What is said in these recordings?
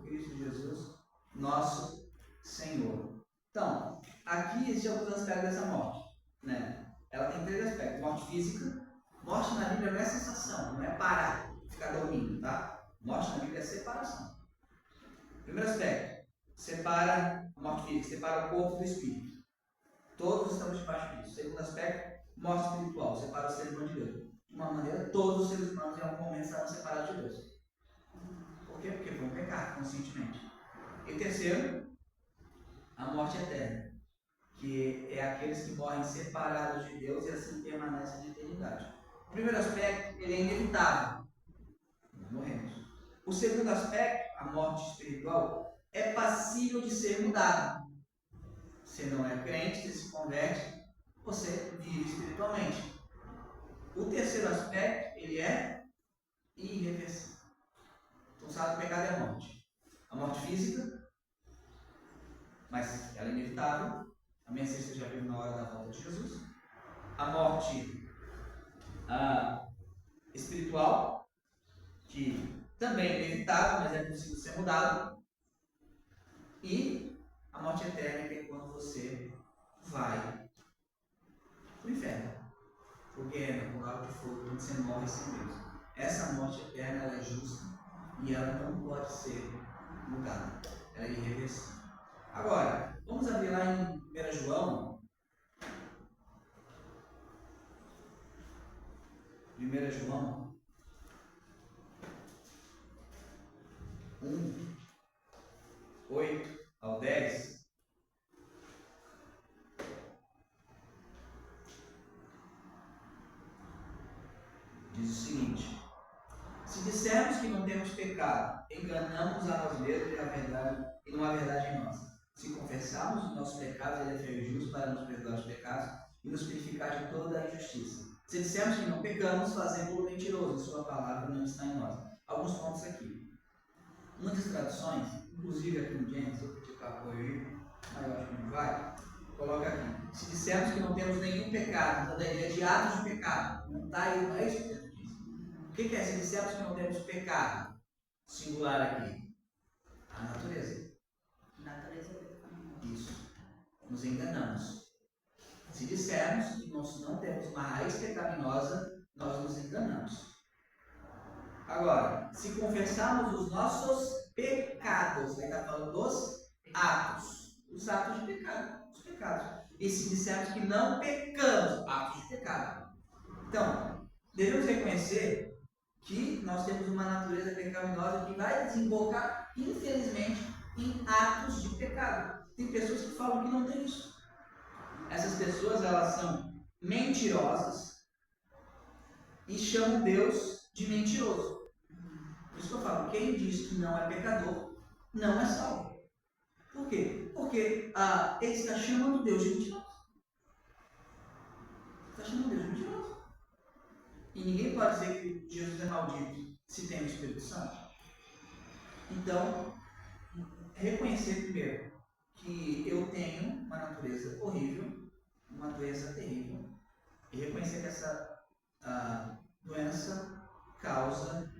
Cristo Jesus, nosso Senhor. Então, aqui existem alguns aspectos dessa morte, né? Ela tem três aspectos: morte física. Morte na Bíblia não é sensação, não é parar, ficar dormindo, tá? Morte na Bíblia é separação. Primeiro aspecto: separa a morte física, separa o corpo do espírito. Todos estamos debaixo disso. Segundo aspecto: morte espiritual, separa o ser humano de Deus. De uma maneira, todos os seres humanos em algum momento estavam separados de Deus. Por quê? Porque foi um pecado, conscientemente. E terceiro, a morte eterna, que é aqueles que morrem separados de Deus e assim permanecem de eternidade. O primeiro aspecto, ele é inevitável. Nós morremos. O segundo aspecto, a morte espiritual, é passível de ser mudada. Você não é crente, você se converte, você vive espiritualmente. O terceiro aspecto, ele é irreversível. Então, sabe, o pecado é a morte. A morte física, mas ela é inevitável. A minha você já viu na hora da volta de Jesus. A morte espiritual, que também é inevitável, mas é possível ser mudado. E a morte eterna, que é quando você vai para o inferno, porque é por algo de fogo, quando você morre sem Deus. Essa morte eterna, ela é justa e ela não pode ser mudada. Ela é irreversível. Agora, vamos abrir lá em 1 João. 1 João 1, 8 ao 10. Diz o seguinte: se dissermos que não temos pecado, enganamos a nós mesmos e não há verdade em nós. Se confessarmos os nossos pecados, ele é fiel e justo para nos perdoar os pecados e nos purificar de toda a injustiça. Se dissermos que não pecamos, fazemos-o mentiroso, e sua palavra não está em nós. Alguns pontos aqui. Muitas traduções, inclusive aqui no Gênesis, eu pedi para apoio aí, mas eu acho que não vai, coloca aqui: se dissermos que não temos nenhum pecado, então a ideia de atos de pecado, não está aí, não é isso que diz. O que é? Se dissermos que não temos pecado, singular aqui, a natureza. Natureza pecaminosa. Isso. Nos enganamos. Se dissermos que nós não temos uma raiz pecaminosa, nós nos enganamos. Agora, se confessarmos os nossos pecados, ele está falando dos atos, os atos de pecado, os pecados. E se dissermos que não pecamos, atos de pecado. Então, devemos reconhecer que nós temos uma natureza pecaminosa que vai desembocar, infelizmente, em atos de pecado. Tem pessoas que falam que não tem isso. Essas pessoas, elas são mentirosas e chamam Deus de mentiroso. Por isso que eu falo, quem diz que não é pecador, não é salvo. Por quê? Porque ele está chamando Deus de mentiroso. Está chamando Deus de mentiroso. E ninguém pode dizer que Jesus é maldito se tem o Espírito Santo. Então, reconhecer primeiro que eu tenho uma natureza horrível, uma doença terrível, e reconhecer que essa doença causa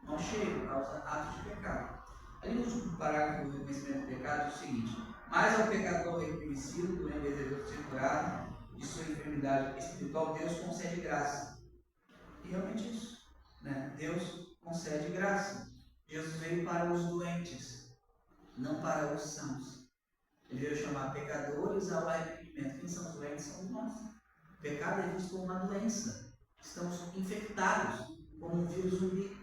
mau cheiro, causa atos de pecado. Ali no último parágrafo do reconhecimento do pecado diz o seguinte: mas ao pecador reconhecido, doente desejoso de ser curado de sua enfermidade espiritual, Deus concede graça. E realmente isso, né? Deus concede graça. Jesus veio para os doentes, não para os sãos. Ele veio chamar pecadores ao arrependimento. Quem são os doentes? Somos nós. O pecado é visto como uma doença. Estamos infectados como um vírus zumbi.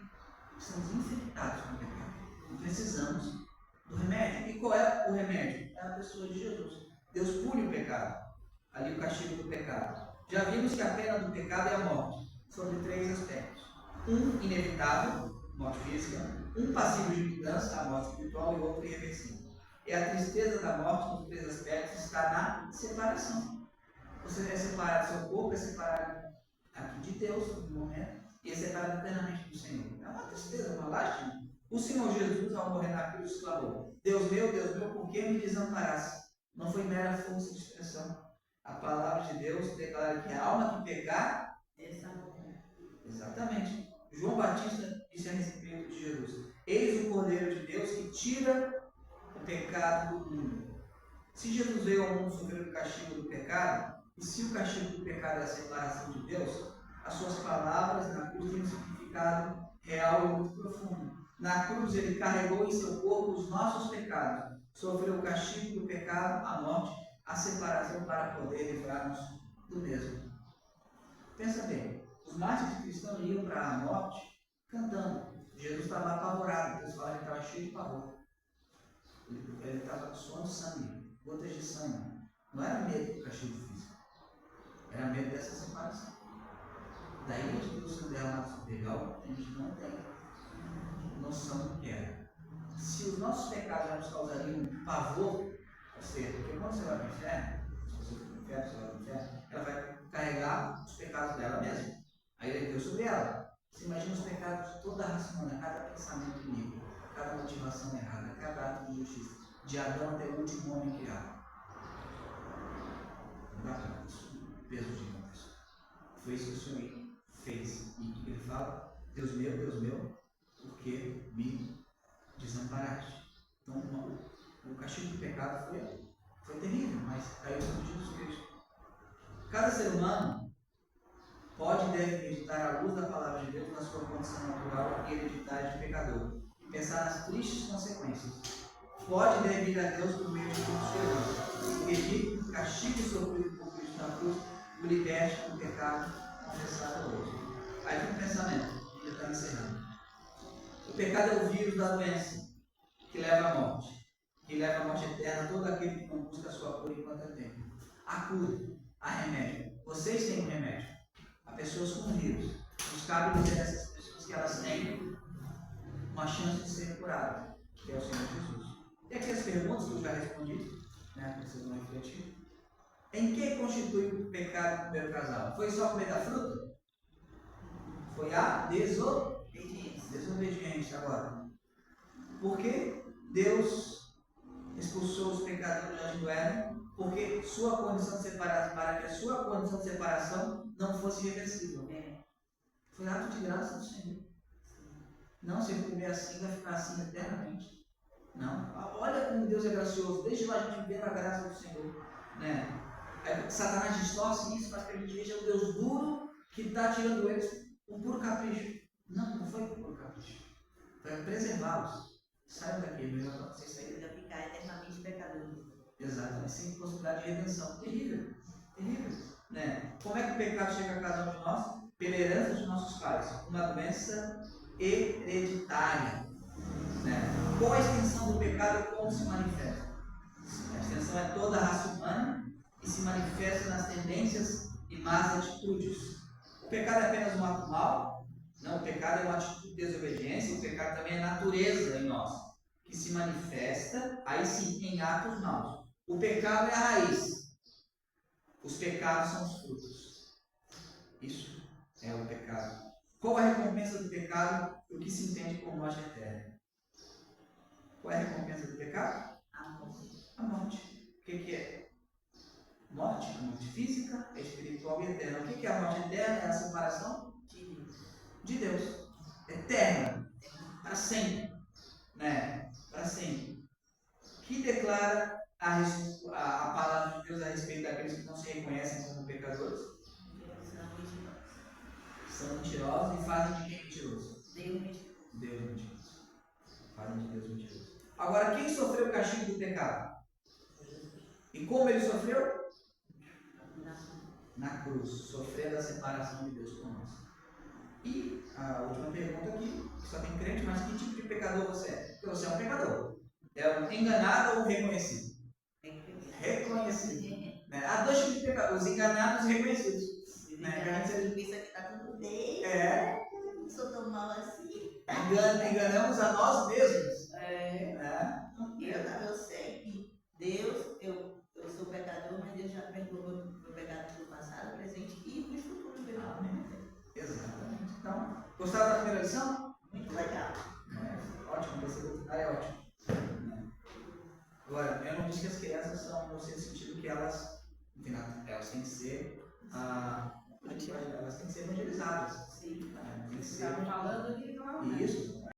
Estamos infectados com o pecado. Não precisamos do remédio. E qual é o remédio? É a pessoa de Jesus. Deus pune o pecado. Ali o castigo do pecado. Já vimos que a pena do pecado é a morte. Sobre três aspectos: um inevitável, morte física; um passível de mudança, a morte espiritual; e outro irreversível. E a tristeza da morte, nos três aspectos, está na separação. Você é separado, seu corpo é separado aqui de Deus no momento, e é separado plenamente do Senhor. É uma tristeza, uma lástima. O Senhor Jesus, ao morrer na cruz, falou: Deus meu, por que me desamparaste? Não foi mera força de expressão. A palavra de Deus declara que a alma que pecar, essa morre. exatamente. João Batista disse a respeito de Jesus: eis o Cordeiro tira o pecado do mundo. Se Jesus veio ao mundo sofrer o castigo do pecado, e se o castigo do pecado é a separação de Deus, as suas palavras na cruz têm um significado real e muito profundo. Na cruz ele carregou em seu corpo os nossos pecados, sofreu o castigo do pecado, a morte, a separação para poder livrar-nos do mesmo. Pensa bem, os mártires cristãos iam para a morte cantando. Jesus estava apavorado, eles falaram que estava cheio de pavor. Ele estava suando sangue, gotas de sangue. Não era medo do castigo físico, era medo dessa separação. Daí a gente Deus sendo derramado sobre ele, algo que a gente não tem noção do que é. Se os nossos pecados já nos causariam pavor, ou seja, porque quando você vai para o inferno, se você for para o inferno, você vai para o inferno, ela vai carregar os pecados dela mesma. Aí ele deu sobre ela. Você imagina os pecados de toda a raça humana, cada pensamento inimigo, cada motivação errada, cada ato de injustiça, de Adão até o último homem criado. Não dá para isso, peso de uma pessoa. Foi isso que o Senhor fez. E ele fala: Deus meu, porque me desamparaste. Então, o castigo do pecado foi terrível, mas caiu sobre Jesus Cristo. Cada ser humano pode e deve meditar à luz da palavra de Deus na sua condição natural e hereditária de pecador e pensar nas tristes consequências. Pode e deve ir a Deus por meio de Cristo Jesus e pedir que o castigo sofrido por Cristo na cruz o liberte do pecado confessado hoje. Aí tem um pensamento, já está encerrando. O pecado é o vírus da doença que leva à morte, que leva à morte eterna todo aquele que não busca a sua cura enquanto é tempo. A cura, a remédio. Vocês têm um remédio. Há pessoas com vírus. Nos cabe dizer a essas pessoas que elas têm uma chance de ser curadas, que é o Senhor Jesus. E aqui as perguntas que eu já respondi, né, que vocês vão refletir. Em que constitui o pecado do primeiro casal? Foi só comer da fruta? Foi a desobediência agora. Por que Deus expulsou os pecadores do Éden? Porque sua condição de separação, para que a sua condição de separação não fosse reversível. Foi ato de graça do Senhor. Não, se ele comer assim, vai ficar assim eternamente. Não. Olha como Deus é gracioso. Deixa lá a gente ver a graça do Senhor. Né? Aí, Satanás distorce isso, faz que a gente veja o Deus duro que está tirando eles por puro capricho. Não foi por puro capricho. Foi preservá-los. Saiam daqui, melhor para vocês saírem. Para ficar eternamente pecador. Exatamente, sem possibilidade de redenção. Terrível, terrível. Né? Como é que o pecado chega a cada um de nós? Pela herança de nossos pais. Uma doença hereditária. Né? Qual a extensão do pecado e como se manifesta? A extensão é toda a raça humana e se manifesta nas tendências e más atitudes. O pecado é apenas um ato mau? Não, o pecado é uma atitude de desobediência, o pecado também é natureza em nós, que se manifesta, aí sim, em atos maus. O pecado é a raiz, os pecados são os frutos. Isso é o pecado. Qual a recompensa do pecado? O que se entende por morte eterna. Qual é a recompensa do pecado? A morte. A morte. O que é? Morte, a morte física, é espiritual e eterna. O que é a morte eterna? É a separação de Deus. Eterna. Para sempre. Né? Para sempre. Que declara a palavra de Deus a respeito daqueles que não se reconhecem como pecadores? São mentirosos e fazem de quem mentiroso? Deus mentiroso. Fazem de Deus mentiroso. Agora, quem sofreu o castigo do pecado? E como ele sofreu? Na cruz, sofrendo a separação de Deus conosco. E a última pergunta aqui, que só tem crente, mas que tipo de pecador você é? Porque você é um pecador. É um enganado ou reconhecido? Reconhecido. Né? Há dois tipos de pecadores, os enganados e reconhecidos. Né? Pensa que está tudo bem. Não sou tão mal assim. Enganamos a nós mesmos. Eu sei que Deus, eu sou pecador, mas Deus já perdoou meu pecado do passado, presente e do futuro. Exatamente. Então, gostaram da primeira lição? Muito legal. Ótimo, esse é ótimo. Agora, eu não disse que as crianças são no sentido que elas, enfim, elas têm que ser elas têm que ser evangelizadas. Sim. Tem que ser... Estavam falando ali, Isso.